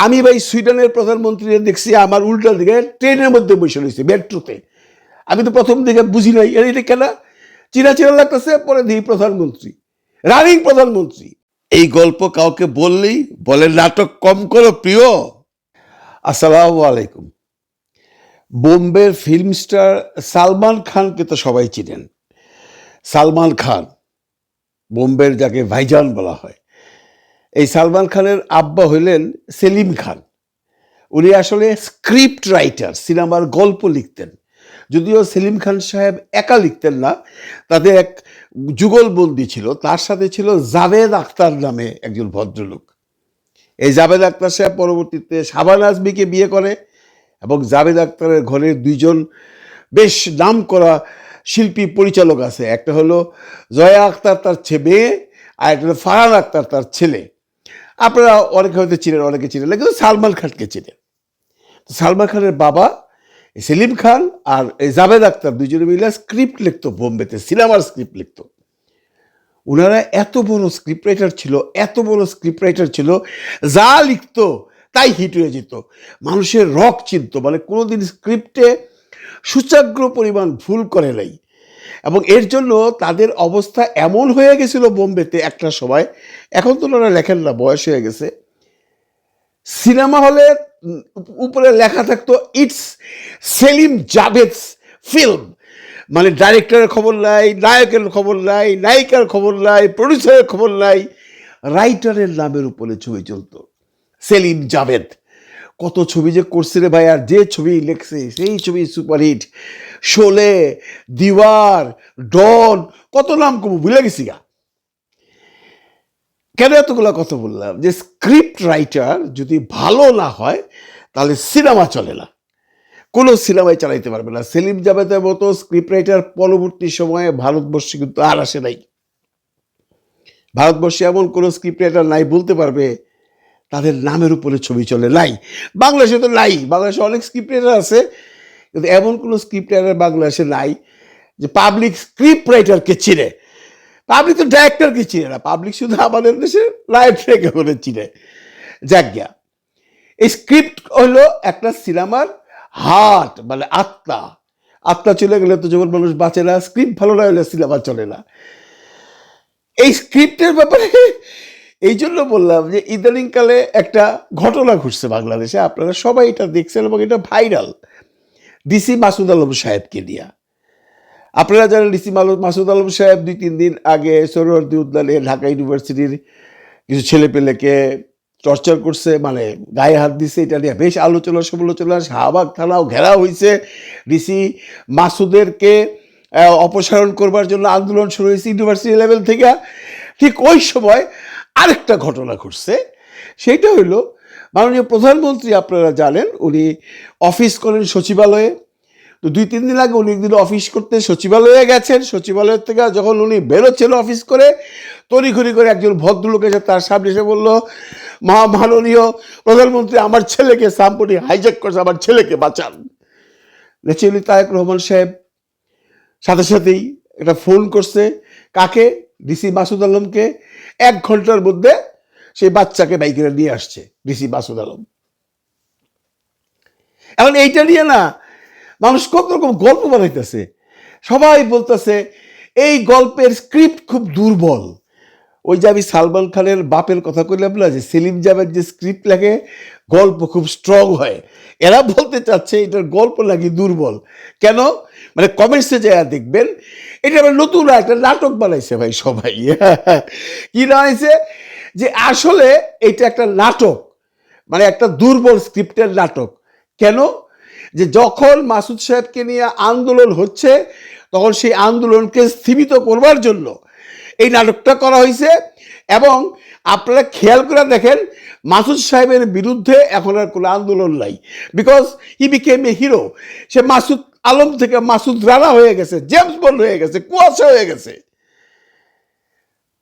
আমি ভাই সুইডেনের প্রধানমন্ত্রী দেখছি আমার উল্টা দিকে ট্রেনের মধ্যে বসে রয়েছে মেট্রোতে। আমি তো প্রথম দিকে বুঝি নাই এটা কেন চিনা চিনা লাগতেছে, পরে দিই প্রধানমন্ত্রী, রানিং প্রধানমন্ত্রী। এই গল্প কাউকে বললেই বলে নাটক কম করো প্রিয়। আসসালামু আলাইকুম। বোম্বের ফিল্ম স্টার সালমান খানকে তো সবাই চিনেন। সালমান খান বোম্বের যাকে ভাইজান বলা হয়। এই সালমান খানের আব্বা হইলেন সেলিম খান। উনি আসলে স্ক্রিপ্ট রাইটার, সিনেমার গল্প লিখতেন। যদিও সেলিম খান সাহেব একা লিখতেন না, তাদের এক যুগলবন্দি ছিল, তার সাথে ছিল জাভেদ আখতার নামে একজন ভদ্রলোক। এই জাভেদ আখতার সাহেব পরবর্তীতে শাবানা আজমিকে বিয়ে করে এবং জাভেদ আখতারের ঘরে দুইজন বেশ নামকরা শিল্পী পরিচালক আছে। একটা হলো জয়া আখতার তার মেয়ে, আর একটা হলো ফারহান আখতার তার ছেলে। আপনারা অনেকে হয়তো চিনেন, অনেকে চিনেন না, কিন্তু সালমান খানকে চিনেন। সালমান খানের বাবা সেলিম খান আর এই জাভেদ আখতার দুজনে মিলে স্ক্রিপ্ট লিখতো বোম্বেতে, সিনেমার স্ক্রিপ্ট লিখতো। ওনারা এত বড় স্ক্রিপ্ট রাইটার ছিল, এত বড় স্ক্রিপ্ট রাইটার ছিল, যা লিখতো তাই হিট হয়ে যেত, মানুষের রক চিনত, মানে কোনোদিন স্ক্রিপ্টে সুচাগ্র পরিমাণ ভুল করে নাই। এবং এর জন্য তাদের অবস্থা এমন হয়ে গেছিল বোম্বেতে একটা সময়, এখন তো ওনারা লেখেন না, বয়স হয়ে গেছে, সিনেমা হলে উপরে লেখা থাকতো ইটস সেলিম জাভেদস ফিল্ম। মানে ডাইরেক্টরের খবর নাই, নায়কের খবর নাই, নায়িকার খবর নাই, প্রডিউসারের খবর নাই, রাইটারের নামের উপরে ছবি চলতো সেলিম জাভেদ। কত ছবি যে করছে রে ভাই, আর যে ছবি লেখছে সেই ছবি সুপারহিট। শোলে, দিওয়ার, ডন, কত নাম কম ভুলে গেছি গা। কেন এতগুলো কথা বললাম? যে স্ক্রিপ্ট রাইটার যদি ভালো না হয় তাহলে সিনেমা চলে না, কোনো সিনেমায় চালাইতে পারবে না। সেলিম জাভেদের মতো স্ক্রিপ্ট রাইটার পরবর্তী সময়ে ভারতবর্ষে কিন্তু আর আসে নাই। ভারতবর্ষে এমন কোনো স্ক্রিপ্ট রাইটার নাই বলতে পারবে তাদের নামের উপরে ছবি চলে, নাই। বাংলাদেশে তো নাই, বাংলাদেশে অনেক স্ক্রিপ্ট রাইটার আছে, কিন্তু এমন কোনো স্ক্রিপ্ট রাইটার বাংলাদেশে নাই যে পাবলিক স্ক্রিপ্ট রাইটারকে চিনে। পাবলিক তো ডাইরেক্টরকে চিনে না, পাবলিক শুধু আমাদের দেশে রাইটারকে করে চিনে। যাজ্ঞা এই স্ক্রিপ্ট হলো একটা সিনেমার হার্ট, মানে আত্মা। আত্মা চলে গেলে তো যখন মানুষ বাঁচে না, স্ক্রিপ্ট ভালো না হলে সিনেমা চলে না। এই স্ক্রিপ্টের ব্যাপারে এই জন্য বললাম যে ইদানিংকালে একটা ঘটনা ঘটছে বাংলাদেশে, আপনারা সবাই এটা দেখছেন এবং এটা ভাইরাল। ডিসি মাসুদ আলম সাহেবকে নিয়ে। আপনারা জানেন ডিসি মাসুদ আলম সাহেব 2-3 দিন আগে সোহরাওয়ার্দী উদ্যানে ঢাকা ইউনিভার্সিটির কিছু ছেলেপেলেকে টর্চার করছে, মানে গায়ে হাত দিছে। এটা নিয়ে বেশ আলোচনা সমালোচনা, শাহবাগ থানাও ঘেরা হয়েছে। ডিসি মাসুদেরকে অপসারণ করবার জন্য আন্দোলন শুরু হয়েছে ইউনিভার্সিটি লেভেল থেকে। ঠিক ওই সময় আরেকটা ঘটনা ঘটছে, সেইটা হইল মাননীয় প্রধানমন্ত্রী, আপনারা জানেন উনি অফিস করেন সচিবালয়ে। তো 2-3 দিন আগে উনি একদিন অফিস করতে সচিবালয়ে গেছেন। সচিবালয়ের থেকে যখন উনি বেরোচ্ছেন অফিস করে, তড়িঘড়ি করে একজন ভদ্রলোক এসে তার সামনে এসে বলল, মাননীয় প্রধানমন্ত্রী, আমার ছেলেকে সাম্পটি হাইজ্যাক করছে, আমার ছেলেকে বাঁচান। ন্যাচুরালি তারেক রহমান সাহেব সাথে সাথেই একটা ফোন করছে, কাকে? ডিসি মাসুদ আলমকে। 1 ঘন্টার মধ্যে সেই বাচ্চাকে বাইকে নিয়ে আসছে ডিসি মাসুদ আলম। এখন এইটা নিয়ে না মানুষ কত রকম গল্প বানাইতেছে, সবাই বলতেছে এই গল্পের স্ক্রিপ্ট খুব দুর্বল। ওই যে আমি সালমান খানের বাপের কথা কইলাম না, যে সেলিম জাভেদ যে স্ক্রিপ্ট লেখে গল্প খুব স্ট্রং হয়, এরা বলতে চাচ্ছে এটার গল্প নাকি দুর্বল। কেন? মানে কমেন্টসে যারা দেখবেন, এটা আবার নতুন একটা নাটক বানাইছে ভাই সবাই। কি বানাইছে? যে আসলে এটা একটা নাটক, মানে একটা দুর্বল স্ক্রিপ্টের নাটক। কেন? যে যখন মাসুদ সাহেবকে নিয়ে আন্দোলন হচ্ছে, তখন সেই আন্দোলনকে স্থিমিত করবার জন্য এই নাটকটা করা হয়েছে। এবং আপনারা খেয়াল করে দেখেন, মাসুদ সাহেবের বিরুদ্ধে এখন আর কোনো আন্দোলন নাই, because he became a hero. সে মাসুদ আলম থেকে মাসুদ রানা হয়ে গেছে, জেমস বন্ড হয়ে গেছে, কুয়াশা হয়ে গেছে।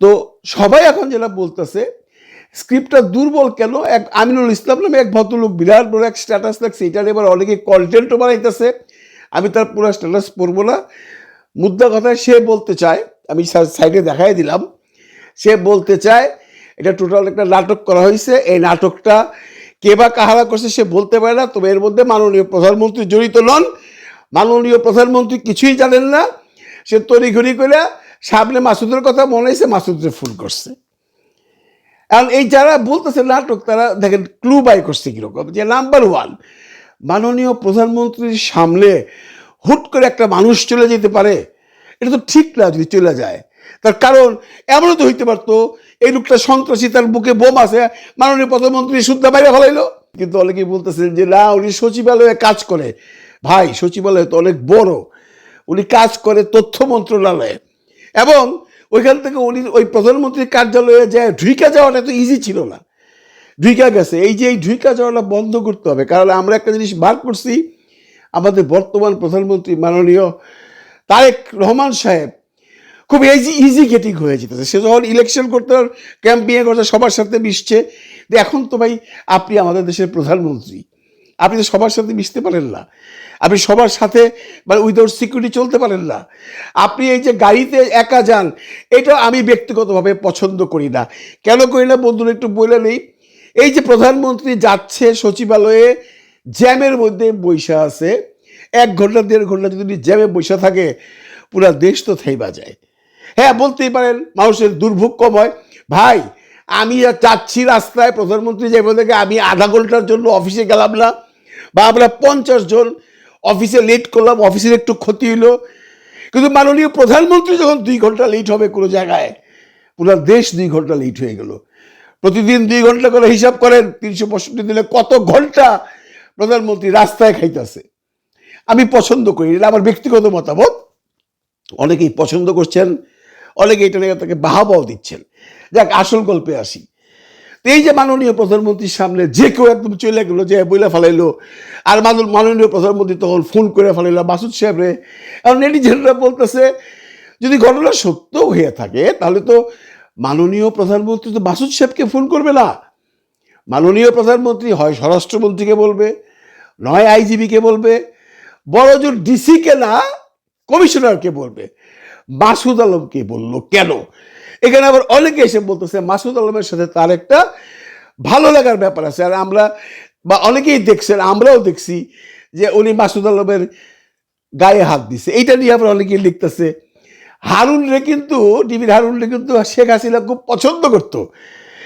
তো সবাই এখন যেটা বলতেছে স্ক্রিপ্টটা দুর্বল কেন, এক আমিনুল ইসলাম নামে এক ভদ্রলোক বিরাট বড় এক স্ট্যাটাস লাগছে, এটার এবার অনেকে কন্টেন্টও বানাইতেছে। আমি তার পুরো স্ট্যাটাস পড়বো না, মুদ্রা কথায় সে বলতে চায়, আমি সাইডে দেখাই দিলাম, সে বলতে চায় এটা টোটাল একটা নাটক করা হয়েছে। এই নাটকটা কে বা কাহারা করছে সে বলতে পারে না, তবে এর মধ্যে মাননীয় প্রধানমন্ত্রী জড়িত নন। মাননীয় প্রধানমন্ত্রী কিছুই জানেন না, সে তড়িঘড়ি করে সামনে মাসুদের কথা মনে হয়েছে মাসুদের ফোন করছে। এখন এই যারা বলতেছে নাটক, তারা দেখেন ক্লু বাই করছে কিরকম, যে নাম্বার ওয়ান, মাননীয় প্রধানমন্ত্রীর সামনে হুট করে একটা মানুষ চলে যেতে পারে, এটা তো ঠিক না যদি চলে যায়। তার কারণ এমনও তো হইতে পারতো এই লোকটা সন্ত্রাসী, তার বুকে বোম আছে, মাননীয় প্রধানমন্ত্রী শুদ্ধা বাইরে ফেলাইলো। কিন্তু অনেকেই বলতেছেন যে না, উনি সচিবালয়ে কাজ করে। ভাই, সচিবালয় তো অনেক বড়, উনি কাজ করে তথ্য মন্ত্রণালয়ে, এবং ওইখান থেকে উনি ওই প্রধানমন্ত্রীর কার্যালয়ে যায় ঢুইকা যাওয়াটা তো ইজি ছিল না, ঢুইকা গেছে। এই যে এই ঢুইকা যাওয়াটা বন্ধ করতে হবে, কারণ আমরা একটা জিনিস বার করছি, আমাদের বর্তমান প্রধানমন্ত্রী মাননীয় তারেক রহমান সাহেব খুব ইজি গেটিং হয়ে যেতেছে। সে যখন ইলেকশন করতে, ক্যাম্পেইন করতে, সবার সাথে মিশছে। এখন তো ভাই আপনি আমাদের দেশের প্রধানমন্ত্রী, আপনি তো সবার সাথে মিশতে পারেন না, আপনি সবার সাথে মানে উইদাউট সিকিউরিটি চলতে পারেন না। আপনি এই যে গাড়িতে একা যান, এটা আমি ব্যক্তিগতভাবে পছন্দ করি না। কেন করি না বন্ধুরা একটু বলে নেই। এই যে প্রধানমন্ত্রী যাচ্ছে সচিবালয়ে, জ্যামের মধ্যে বৈশা আছে, 1 ঘন্টা 1.5 ঘন্টা যদি জ্যামে বৈশা থাকে, পুরা দেশ তো থাইবা যায়। হ্যাঁ, বলতেই পারেন মানুষের দুর্ভোগ কম হয়। ভাই, আমি যাচ্ছি রাস্তায়, প্রধানমন্ত্রী যাইব থেকে আমি আধা ঘন্টার জন্য অফিসে গেলাম না, বা আমরা 50 জন অফিসে লেট করলাম, অফিসের একটু ক্ষতি হইলো, কিন্তু মাননীয় প্রধানমন্ত্রী যখন 2 ঘন্টা লেট হবে কোনো জায়গায়, পুরো দেশ 2 ঘন্টা লেট হয়ে গেল। প্রতিদিন 2 ঘন্টা করে হিসাব করেন, 365 দিনে কত ঘন্টা প্রধানমন্ত্রী রাস্তায় খাইতেছে। আমি পছন্দ করি, এটা আমার ব্যক্তিগত মতামত। অনেকেই পছন্দ করছেন, অনেকে এটা নিয়ে তাকে বাহাবাও দিচ্ছেন। যাক, আসল গল্পে আসি। তো এই যে মাননীয় প্রধানমন্ত্রীর সামনে যে কেউ একদম চলে গেলো, যে বইলা ফেলাইলো, আর মাননীয় প্রধানমন্ত্রী তখন ফোন করে ফেলাইলো মাসুদ সাহেবরে। কারণ নেটিজেনরা বলতেছে, যদি ঘটনা সত্য হয়ে থাকে তাহলে তো মাননীয় প্রধানমন্ত্রী তো মাসুদ সাহেবকে ফোন করবে না। মাননীয় প্রধানমন্ত্রী হয় স্বরাষ্ট্রমন্ত্রীকে বলবে, নয় আইজিবিকে বলবে, বড়জোর ডিসিকে না কমিশনারকে বলবে। মাসুদ আলমকে বললো কেন? এখানে আবার অনেকে এসে বলতেছে মাসুদ আলমের সাথে তার একটা ভালো লাগার ব্যাপার আছে। আর আমরা বা অনেকেই দেখছেন, আমরাও দেখছি যে উনি মাসুদ আলমের গায়ে হাত দিছে। এইটা নিয়ে আবার অনেকেই লিখতেছে। হারুনরে কিন্তু, টিভির হারুনরে কিন্তু শেখ হাসিনা খুব পছন্দ করতো,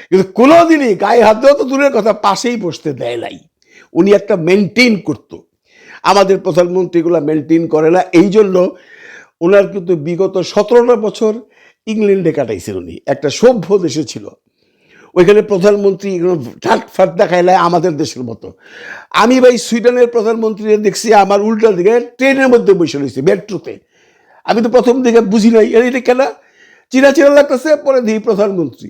কিন্তু কোনোদিনই গায়ে হাত দেওয়া তো দূরের কথা, পাশেই বসতে দেয় নাই। উনি একটা মেনটেন করতো। আমাদের প্রধানমন্ত্রীগুলো মেনটেন করে না, এই জন্য ওনার কিন্তু বিগত 17টা বছর ইংল্যান্ডে কাটাইছেন। উনি একটা সভ্য দেশে ছিল, ওইখানে প্রধানমন্ত্রী ঠাট ফাট দেখায় না আমাদের দেশের মতো। আমি ভাই সুইডেনের প্রধানমন্ত্রী দেখছি আমার উল্টা দিকে ট্রেনের মধ্যে বসে রয়েছে, মেট্রোতে। আমি তো প্রথম দিকে বুঝি নাই এটা কেনা, চিনা চিনা লাগতেছে, পরে দিই প্রধানমন্ত্রী,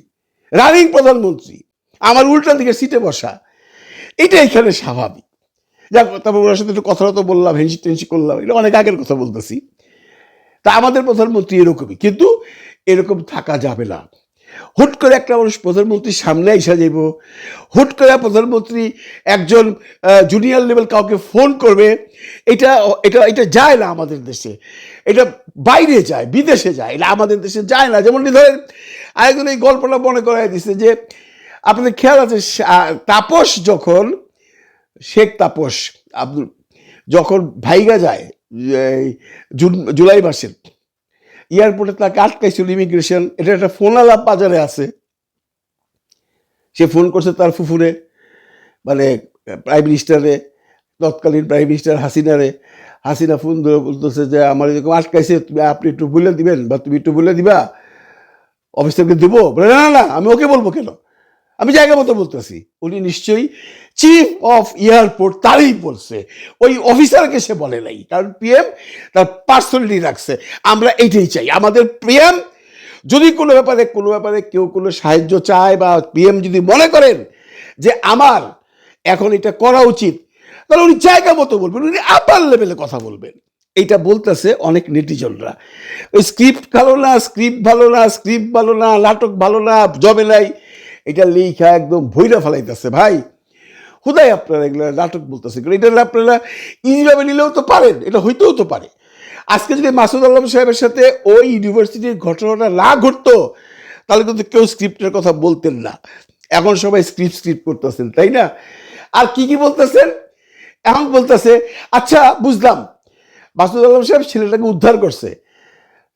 রানিং প্রধানমন্ত্রী, আমার উল্টা দিকে সিটে বসা। এটা এখানে স্বাভাবিক। যাক, তারপর ওনার সাথে একটু কথাটা বললাম, হেঁচি টেন্সি করলাম, এটা অনেক আগের কথা বলতেছি। তা আমাদের প্রধানমন্ত্রী এরকমই, কিন্তু এরকম থাকা যাবে না। হুট করে একটা মানুষ প্রধানমন্ত্রীর সামনে এসে যাইব, হুট করে প্রধানমন্ত্রী একজন জুনিয়র লেভেল কাউকে ফোন করবে, এটা এটা এটা যায় না আমাদের দেশে। এটা বাইরে যায়, বিদেশে যায়, এটা আমাদের দেশে যায় না। যেমন ধরেন আরেকজন এই গল্পটা মনে করাই দিচ্ছে যে, আপনাদের খেয়াল আছে তাপস যখন, শেখ তাপস আব্দুল যখন ভাইগা যায় জুলাই মাসের, এয়ারপোর্টে তাকে আটকাইছিল ইমিগ্রেশন। এটা একটা ফোন আলাপ বাজারে আছে। সে ফোন করছে তার ফুফুরে, মানে প্রাইম মিনিস্টারে, তৎকালীন প্রাইম মিনিস্টার হাসিনারে। হাসিনা ফোন ধরে বলতেছে যে আমার এরকম আটকাইছে, আপনি একটু বলে দিবেন, বা তুমি একটু বলে দিবা, অফিসারকে দেবো। বলে না না, আমি ওকে বলবো কেন, আমি জায়গা মতো বলতেছি। উনি নিশ্চয়ই চিফ অফ এয়ারপোর্ট তারই বলছে, ওই অফিসারকে সে বলে নাই, কারণ পিএম তার পার্সোনালিটি রাখছে। আমরা এইটাই চাই, আমাদের পিএম যদি কোনো ব্যাপারে কেউ কোনো সাহায্য চায়, বা পিএম যদি মনে করেন যে আমার এখন এটা করা উচিত, তাহলে উনি জায়গা মতো বলবেন, উনি আপার লেভেলে কথা বলবেন। এইটা বলতেছে অনেক নেটিজনরা। ওই স্ক্রিপ্ট ভালো না, স্ক্রিপ্ট ভালো না, নাটক ভালো না, জবে নাই, এটা লেখা একদম ভৈরা ফেলাইতেছে। ভাই, হুদাই আপনারা এগুলো নাটক বলতেছে, এটা আপনারা ইজিভাবে নিলেও তো পারেন, এটা হইতেও তো পারে। আজকে যদি মাসুদ আলম সাহেবের সাথে ওই ইউনিভার্সিটির ঘটনাটা না ঘটতো, তাহলে কিন্তু কেউ স্ক্রিপ্টের কথা বলতেন না। এখন সবাই স্ক্রিপ্ট করতেছেন, তাই না? আর কি কি বলতেছেন এখন? বলতেছে আচ্ছা বুঝলাম মাসুদ আলম সাহেব ছেলেটাকে উদ্ধার করছে,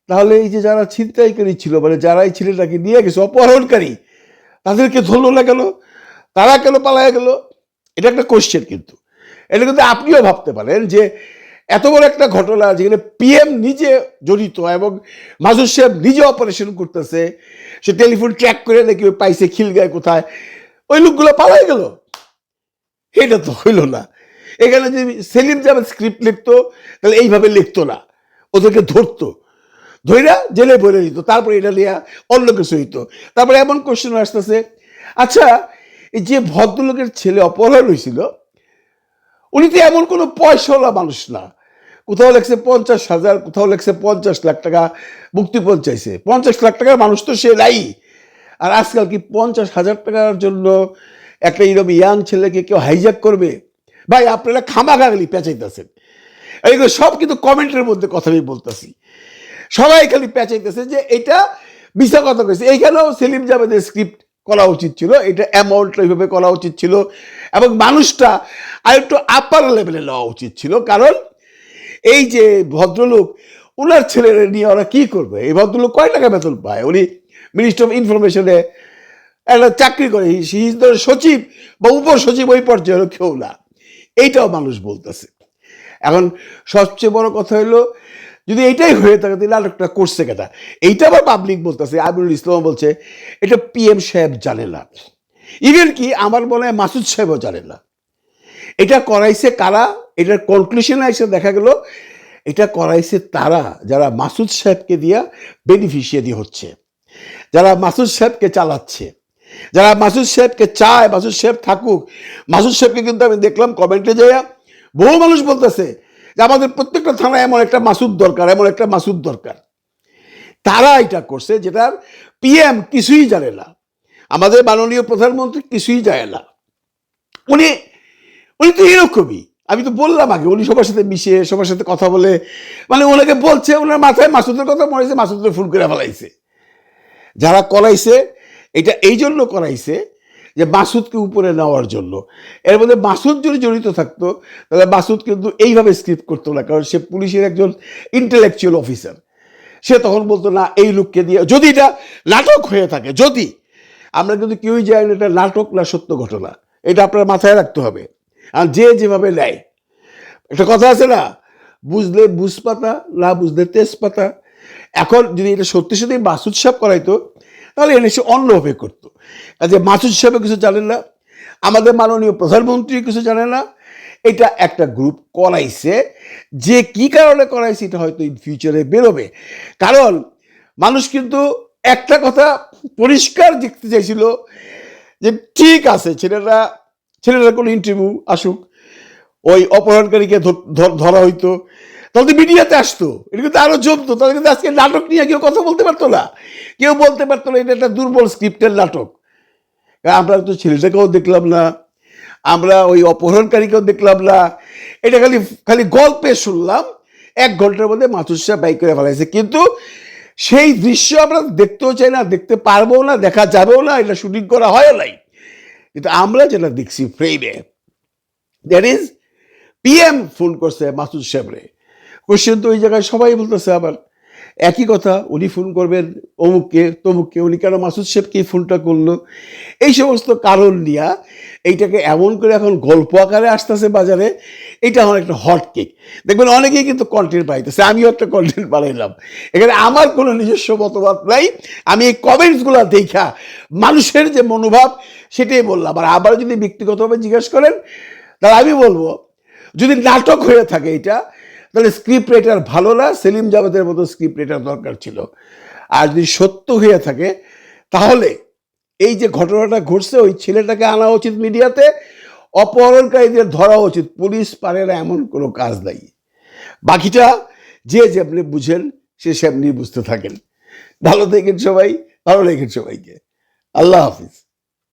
তাহলে এই যে যারা ছিনতাইকারী ছিল, মানে যারা এই ছেলেটাকে নিয়ে গেছে অপহরণকারী, তাদেরকে ধরলো না কেন? তারা কেন পালায় গেল? এটা একটা কোশ্চেন। কিন্তু এটা কিন্তু আপনিও ভাবতে পারেন যে এত বড় একটা ঘটনা যেখানে পিএম নিজে জড়িত এবং মাসুদ সাহেব নিজে অপারেশন করতেছে, সে টেলিফোন ট্র্যাক করে নাকি পাইছে খিলগায় কোথায়, ওই লোকগুলো পালাই গেল। এটা তো হইল না। এখানে যদি সেলিম জাভেদ স্ক্রিপ্ট লিখতো তাহলে এইভাবে লিখতো না, ওদেরকে ধরতো, ধৈরা জেলে ভরে দিত, তারপরে এটা নিয়ে অন্য কিছু হইতো। তারপরে এমন কোশ্চেন আসতেছে, আচ্ছা এই যে ভদ্রলোকের ছেলে অপহরণ হয়েছিল, উনি তো এমন কোনো পয়সাওয়ালা মানুষ না। কোথাও লেখছে 50,000, কোথাও লেখছে 50 লাখ টাকা মুক্তিপণ চাইছে। 50 লাখ টাকার মানুষ তো সে নাই। আর আজকাল কি 50,000 টাকার জন্য একটা এরকম ইয়াং ছেলেকে কেউ হাইজ্যাক করবে? ভাই আপনারা খামাখালি পেঁচাইতেছেন। এইগুলো সব কিন্তু কমেন্টের মধ্যে কথা আমি বলতেছি, সবাই খালি পেঁচাইতেছে যে এটা মিথ্যা কথা কইছে। এইখানেও সেলিম জাভেদের স্ক্রিপ্ট করা উচিত ছিল, এটা অ্যামাউন্টটা এইভাবে করা উচিত ছিল এবং মানুষটা আর একটু আপার লেভেলে নেওয়া উচিত ছিল। কারণ এই যে ভদ্রলোক, ওনার ছেলেরা নিয়ে ওরা কি করবে? এই ভদ্রলোক কয় টাকা বেতন পায়? উনি মিনিস্ট্রি অফ ইনফরমেশনে একটা চাকরি করে, সচিব বা উপসচিব ওই পর্যায়ের কেউ না। এইটাও মানুষ বলতেছে। এখন সবচেয়ে বড় কথা হলো, যদি এইটাই হয়ে থাকে তাহলে নাটকটা করছে কেটা? এইটা আবার পাবলিক বলতেছে, আমিরুল ইসলাম বলছে এটা পিএম সাহেব জানে না, ইভেন কি আমার মনে হয় মাসুদ সাহেবও জানে না। এটা করাইছে কারা? এটার কনক্লুশনে এসে দেখা গেল এটা করাইছে তারা যারা মাসুদ সাহেবকে দিয়া বেনিফিশিয়ারি হচ্ছে, যারা মাসুদ সাহেবকে চালাচ্ছে, যারা মাসুদ সাহেবকে চায় মাসুদ সাহেব থাকুক। মাসুদ সাহেবকে কিন্তু আমি দেখলাম কমেন্টে যাইয়া বহু মানুষ বলতেছে যে আমাদের প্রত্যেকটা থানায় এমন একটা মাসুদ দরকার, এমন একটা মাসুদ দরকার। তারা এটা করছে যেটার পিএম কিছুই জানে না, আমাদের মাননীয় প্রধানমন্ত্রী কিছুই জানে না। উনি উনি তো এরকমই, আমি তো বললাম আগে, উনি সবার সাথে মিশে সবার সাথে কথা বলে, মানে ওনাকে বলছে, ওনার মাথায় মাসুদের কথা মরেছে, মাসুদের ফুল করে ফেলাইছে। যারা করাইছে এটা এই জন্য করাইছে যে মাসুদকে উপরে নেওয়ার জন্য। এর মধ্যে মাসুদ যদি জড়িত থাকতো তাহলে মাসুদ কিন্তু এইভাবে স্ক্রিপ্ট করতো না, কারণ সে পুলিশের একজন ইন্টেলেকচুয়াল অফিসার। সে তখন বলতো না এই লোককে দিয়ে, যদি এটা নাটক হয়ে থাকে, যদি আমরা কিন্তু কেউই জানি না এটা নাটক না সত্য ঘটনা, এটা আপনার মাথায় রাখতে হবে। আর যে যেভাবে নেয়, একটা কথা আছে না, বুঝলে বুঝপাতা, না বুঝলে তেজপাতা। এখন যদি এটা সত্যি সত্যি মাসুদ সাহেব করাইতো তাহলে এনে সে অন্যভাবে করতো। কাজে মাসুদ সাহেব কিছু জানেন না, আমাদের মাননীয় প্রধানমন্ত্রী কিছু জানে না। এটা একটা গ্রুপ করাইছে, যে কি কারণে করাইছে এটা হয়তো ইন ফিউচারে বেরোবে। কারণ মানুষ কিন্তু একটা কথা পরিষ্কার দেখতে চাইছিল যে ঠিক আছে ছেলেরা কোনো ইন্টারভিউ আসুক, ওই অপহরণকারীকে ধরা হইতো, তাহলে তো মিডিয়াতে আসতো, এটা কিন্তু আরো জমতো। তাহলে কিন্তু আজকে নাটক নিয়ে কেউ কথা বলতে পারতো না, কেউ বলতে পারতো না এটা একটা দুর্বল স্ক্রিপ্টের নাটক। আমরা তো ছেলেটাকেও দেখলাম না, আমরা ওই অপহরণকারীকেও দেখলাম না, এটা খালি খালি গল্পে শুনলাম। 1 ঘন্টার মধ্যে মাসুদ সাহেব বাইক করে ফেলাইছে, কিন্তু সেই দৃশ্য আমরা দেখতেও চাই না, দেখতে পারবো না, দেখা যাবেও না, এটা শুটিং করা হয় নাই। কিন্তু আমরা যেটা দেখছি ফ্রেমে, দ্যাট ইজ পিএম ফোন করছে মাসুদ সাহেবরে। কোশ্চেন তো ওই জায়গায় সবাই বলতেছে আবার একই কথা, উনি ফোন করবেন অমুককে তমুককে, উনি কেন মাসুদ সাহেবকে ফোনটা করলো? এই সমস্ত কারণ নিয়ে এইটাকে এমন করে এখন গল্প আকারে আসতেছে বাজারে। এটা এখন একটা হট কেক, দেখবেন অনেকেই কিন্তু কন্টেন্ট পাইতেছে, আমিও একটা কন্টেন্ট বানাইলাম। এখানে আমার কোনো নিজস্ব মতবাদ নাই, আমি এই কমেন্টসগুলো দেখা মানুষের যে মনোভাব সেটাই বললাম। আর আবার যদি ব্যক্তিগতভাবে জিজ্ঞেস করেন তাহলে আমি বলবো, যদি নাটক হয়ে থাকে এটা, তাহলে স্ক্রিপ্ট রাইটার ভালো না, সেলিম জাভেদের মতো স্ক্রিপ্ট রাইটার দরকার ছিল। আর যদি সত্য হয়ে থাকে তাহলে এই যে ঘটনাটা ঘটছে, ওই ছেলেটাকে আনা উচিত মিডিয়াতে, অপহরণকারীদের ধরা উচিত। পুলিশ পারে না এমন কোনো কাজ নাই। বাকিটা যে যেমনি বুঝেন সে সেমনি বুঝতে থাকেন। ভালো থাকেন সবাই, ভালো লেগেন সবাইকে। আল্লাহ হাফিজ।